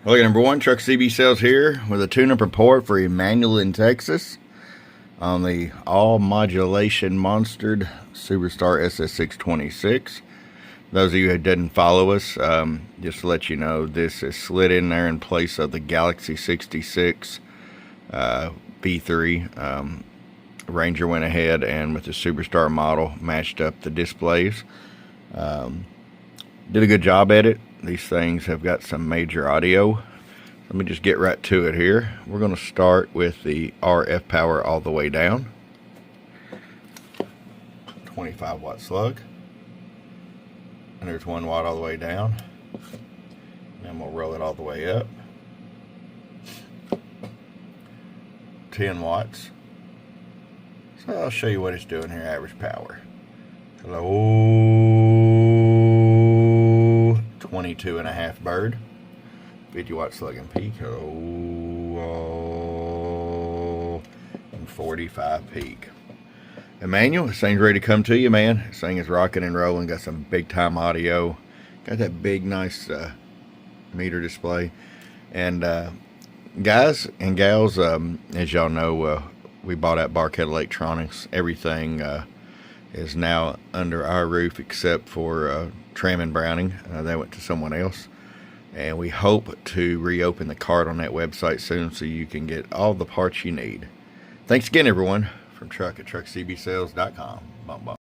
Look, number one, Truck CB Sales here with a tune-up report for Emmanuel in Texas on the all-modulation monstered Superstar SS-626. Those of you who didn't follow us, just to let you know, this is slid in there in place of the Galaxy 66 B3. Ranger went ahead and with the Superstar model matched up the displays. Did a good job at it. These things have got some major audio. Let me just get right to it here. We're going to start with the RF power all the way down. 25 watt slug. And there's 1 watt all the way down. And we'll roll it all the way up. 10 watts. So I'll show you what it's doing here, average power. Hello, 22.5 bird, 50 watt slug and peak. Hello, and 45 peak. Emmanuel, this thing's ready to come to you, man. This thing is rocking and rolling. Got some big time audio. Got that big, nice meter display. And guys and gals, as y'all know, we bought at Barkhead Electronics. Everything is now under our roof except for Tram and Browning. They went to someone else. And we hope to reopen the cart on that website soon so you can get all the parts you need. Thanks again, everyone, from Truck at truckcbsales.com. Bum, bum.